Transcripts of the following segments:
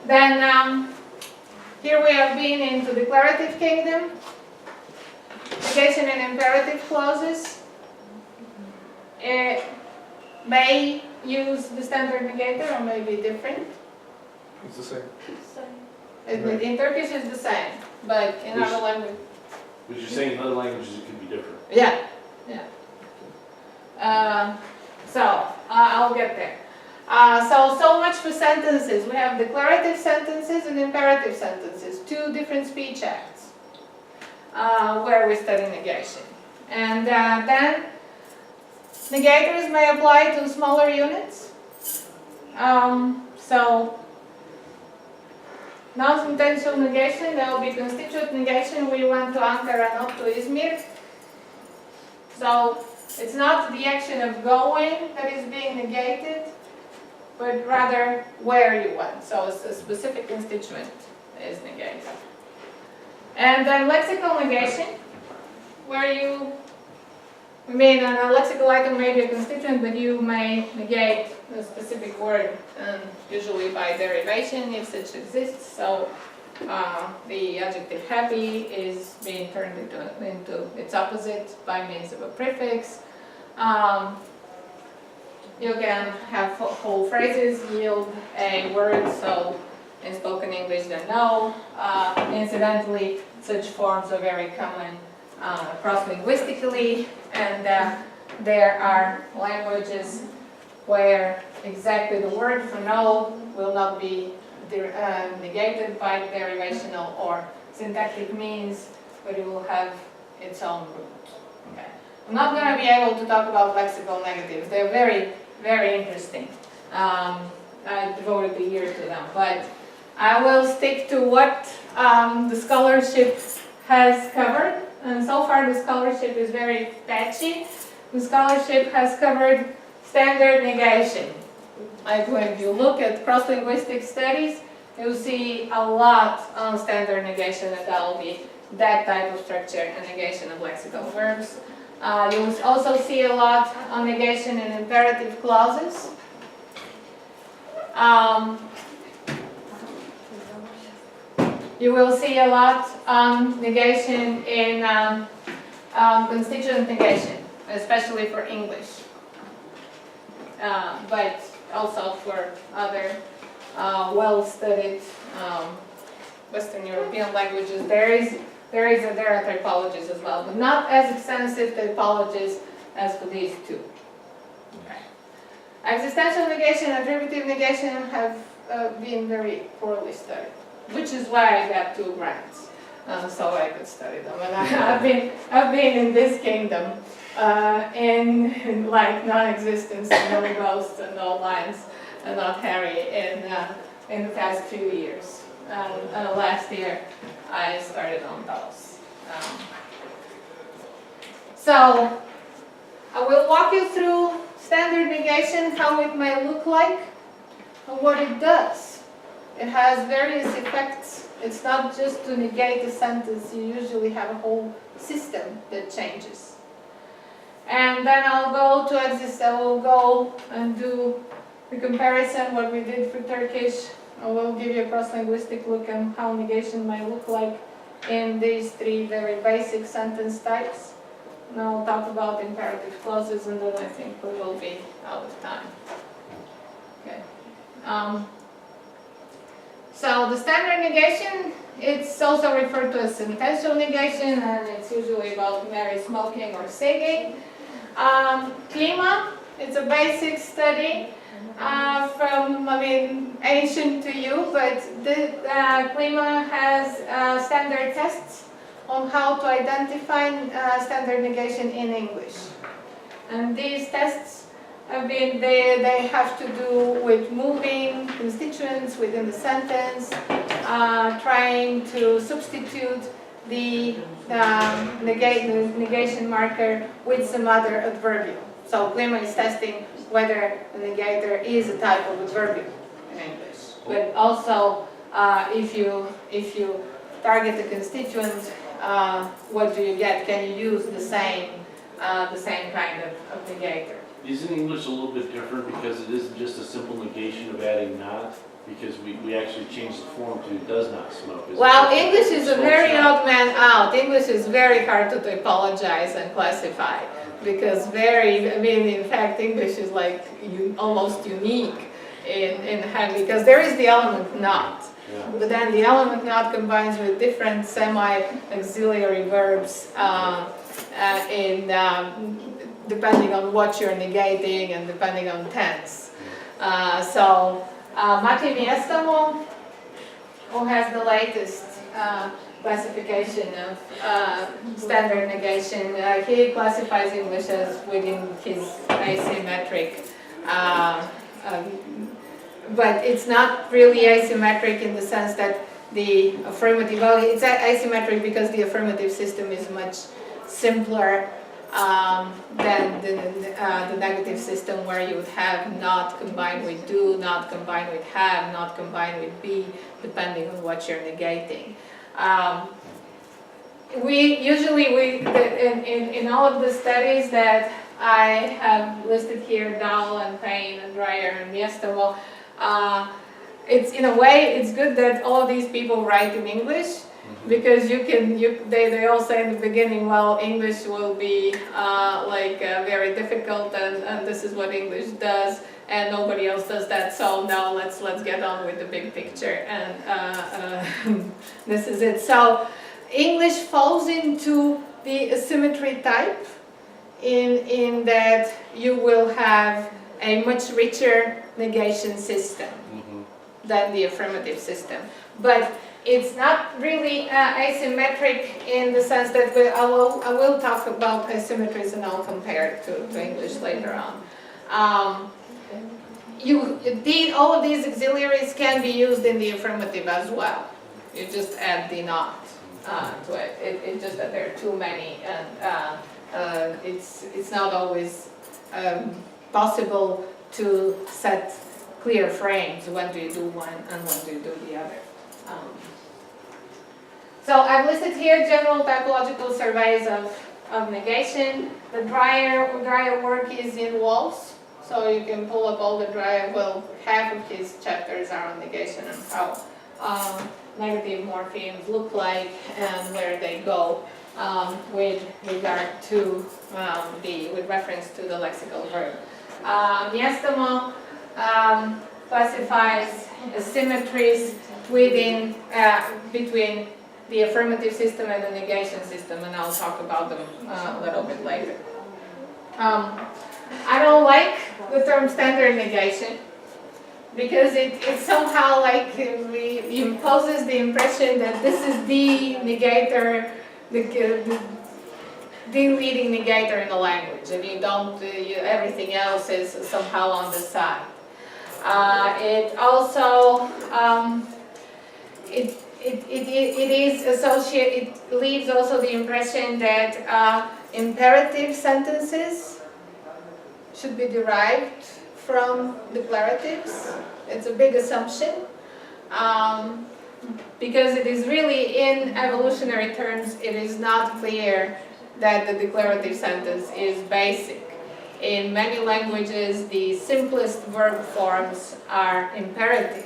Then here we have been into declarative kingdom, negation and imperative clauses. It may use the standard negator or may be different. It's the same. In Turkish it's the same, but in other languages. But you're saying in other languages it could be different. Yeah, yeah. I'll get there. So much for sentences. We have declarative sentences and imperative sentences, two different speech acts where we study negation. And then negators may apply to smaller units. So non-intentional negation, there will be constituent negation. We went to Ankara, not to Izmir. So it's not the action of going that is being negated, but rather where you went. So it's a specific constituent is negated. And then lexical negation, where you, a lexical item may be a constituent, but you may negate a specific word, usually by derivation if such exists. So the adjective happy is being turned into its opposite by means of a prefix. You can have whole phrases yield a word, so in spoken English then no. Incidentally, such forms are very common cross-linguistically, and there are languages where exactly the word for no will not be negated by derivational or syntactic means, but it will have its own root. Okay. I'm not going to be able to talk about lexical negatives. They're very, very interesting. I devoted a year to them, but I will stick to what the scholarship has covered. And so far the scholarship is very patchy. The scholarship has covered standard negation. Like when you look at cross-linguistic studies, you'll see a lot on standard negation, and that will be that type of structure and negation of lexical verbs. You'll also see a lot on negation in imperative clauses. You will see a lot on negation in constituent negation, especially for English, but also for other well-studied Western European languages. There are typologies as well, but not as extensive typologies as for these two. Okay. Existential negation and attributive negation have been very poorly studied, which is why I got 2 grants, so I could study them. And I've been in this kingdom in like non-existence and no ghosts and no lines and not Harry in the past few years. Last year I started on those. So I will walk you through standard negation, how it may look like, and what it does. It has various effects. It's not just to negate a sentence. You usually have a whole system that changes. And then I'll go to I will go and do the comparison, what we did for Turkish. I will give you a cross-linguistic look at how negation might look like in these 3 very basic sentence types. And I'll talk about imperative clauses, and then I think we will be out of time. Okay. So the standard negation, it's also referred to as sentential negation, and it's usually about Mary smoking or singing. Klima, it's a basic study from, ancient to you, but the Klima has standard tests on how to identify standard negation in English. And these tests have been, they have to do with moving constituents within the sentence, trying to substitute the negation marker with some other adverbial. So Klima is testing whether the negator is a type of adverbial in English. But also, if you target the constituent, what do you get? Can you use the same kind of negator? Isn't English a little bit different because it isn't just a simple negation of adding not? Because we actually changed the form to does not smoke. as Well, opposed to English is a smokes very not. odd man out. English is very hard to typologize and classify because in fact, English is like almost unique in having, because there is the element not. Yeah. But then the element not combines with different semi-auxiliary verbs depending on what you're negating and depending on tense. Mati Miestamo, who has the latest classification of standard negation, he classifies English as within his asymmetric, but it's not really asymmetric in the sense that the affirmative, well, it's asymmetric because the affirmative system is much simpler than the negative system, where you would have not combined with do, not combined with have, not combined with be, depending on what you're negating. In all of the studies that I have listed here, Dahl and Payne and Dreyer and Miestamo, it's in a way it's good that all these people write in English, because they all say in the beginning, well, English will be very difficult, and this is what English does, and nobody else does that. So now let's get on with the big picture, and this is it. So English falls into the asymmetry type, in that you will have a much richer negation system than the affirmative system, but it's not really asymmetric in the sense that I will talk about asymmetries and I'll compare it to English later on. All of these auxiliaries can be used in the affirmative as well. You just add the not to it. It's just that there are too many, and it's not always possible to set clear frames. When do you do one and when do you do the other? So I've listed here general typological surveys of negation. The Dreyer work is in Walls, so you can pull up all the Dreyer. Well, half of his chapters are on negation and how negative morphemes look like and where they go with regard to with reference to the lexical verb. Miestamo classifies asymmetries between the affirmative system and the negation system, and I'll talk about them a little bit later. I don't like the term standard negation because it somehow imposes the impression that this is the negator, the leading negator in the language, and you don't. Everything else is somehow on the side. It also it leaves also the impression that imperative sentences should be derived from declaratives. It's a big assumption, because it is really, in evolutionary terms, it is not clear that the declarative sentence is basic. In many languages, the simplest verb forms are imperative.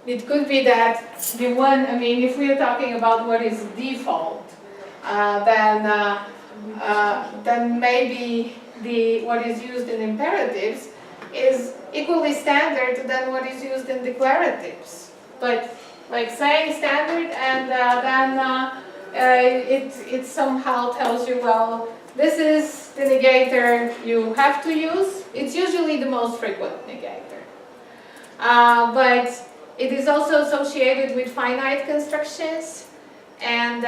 It could be that the one, if we are talking about what is default, then maybe what is used in imperatives is equally standard than what is used in declaratives. But like saying standard and it somehow tells you, well, this is the negator you have to use. It's usually the most frequent negator. But it is also associated with finite constructions, and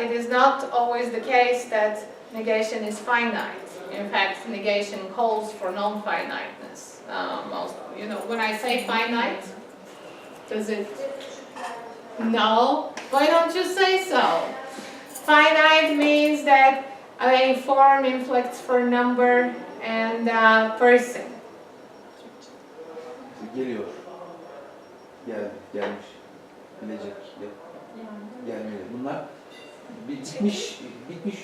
it is not always the case that negation is finite. In fact, negation calls for non-finiteness. When I say finite, does it? No? Why don't you say so? Finite means that a form inflects for number and person. Geliyor. Gelmiş. Gelecek. Gelmiyor. Bunlar bitmiş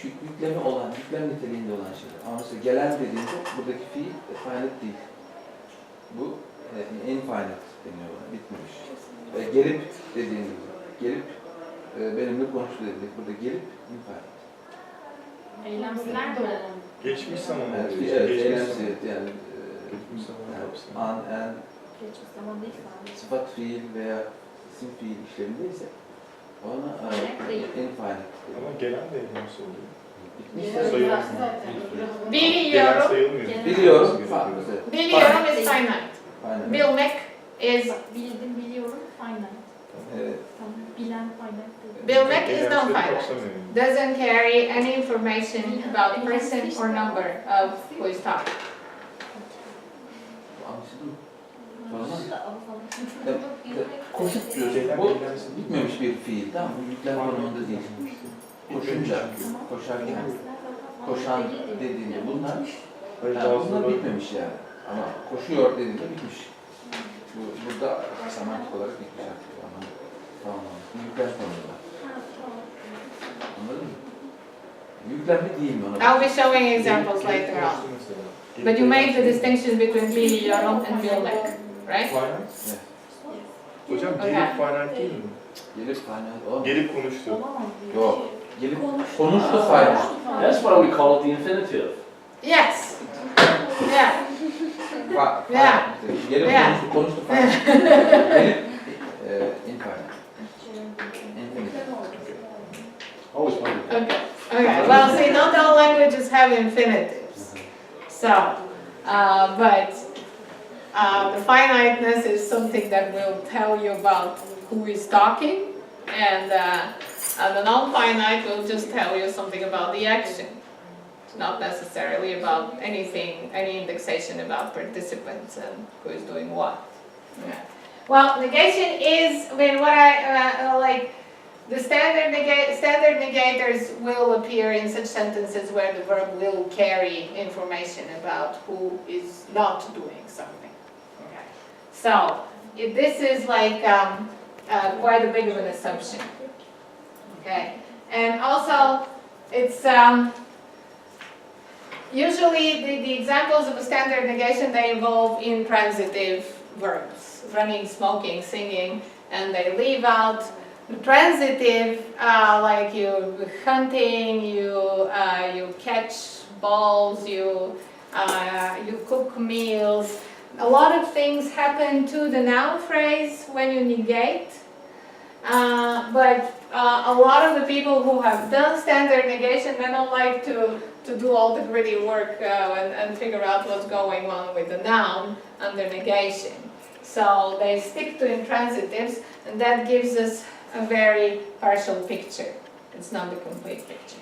yükleme niteliğinde olan şeyler. Ama mesela gelen dediğinde buradaki fiil finite değil. infinite deniyor buna, bitmemiş. Gelip dediğin gibi, gelip benimle konuştu dedik. Burada gelip infinite. Eylemsizler mi? Geçmiş zaman Evet, oluyor. evet, Geçmiş eylemsi, zaman. yani Geçmiş zaman kapsamı. an, en, Geçmiş zaman değil sadece. sıfat fiil veya isim fiil işlemindeyse ona infinite. Ama gelen de eylemsi oluyor. Bitmiş Gelen sayılır. zaten. Gelen Biliyorum. sayılmıyor. Biliyorum. Farklı. Biliyorum is finite. Aynen. Bilmek is, Bildim, biliyorum, finite. Evet. Tamam, bilen finite değil. bilmek is Eylemsleri non-finite. kapsamıyor. Doesn't carry any information about person or number of who is talking. Anlaşıldı mı? Tamam. Da alalım. Koşup diyorsun. Gelen Bu eylemsi değil. bitmemiş bir fiil, tamam mı? Yüklem konumunda değil. Koşunca, koşarken, koşan dediğinde bunlar, bunlar bitmemiş yani. Ama koşuyor dediğinde bitmiş. Burada semantik olarak bitmiş artık. Tamam. Yüklem konumunda. Anladın mı? Yüklemli değil mi ona? I'll be showing examples later on. But you made the distinction between biliyorum and bilmek, right? Finite. Hocam Okay. gelip finite değil mi? Gelip kaynağı olamaz. Gelip konuştu. Olamaz diye. Yok. Gelip konuştu fayda. That's why we call it the infinitive. Yes. Yeah. Yeah. Gelip Yeah. konuştu fayda. Gelip infinite. Infinite. Always wondered. Okay. Okay. Well, see, not all languages have infinitives. So, but the finiteness is something that will tell you about who is talking, and the non-finite will just tell you something about the action. It's not necessarily about anything, any indexation about participants and who is doing what. Yeah. Well, negation is, I mean, what I like. The standard negators will appear in such sentences where the verb will carry information about who is not doing something. Okay. So this is like quite a big of an assumption. Okay. And also, it's usually the examples of a standard negation, they involve intransitive verbs, running, smoking, singing, and they leave out the transitive, like you hunting, you catch balls, you cook meals. A lot of things happen to the noun phrase when you negate, but a lot of the people who have done standard negation, they don't like to do all the gritty work and figure out what's going on with the noun under negation. So they stick to intransitives, and that gives us a very partial picture. It's not the complete picture.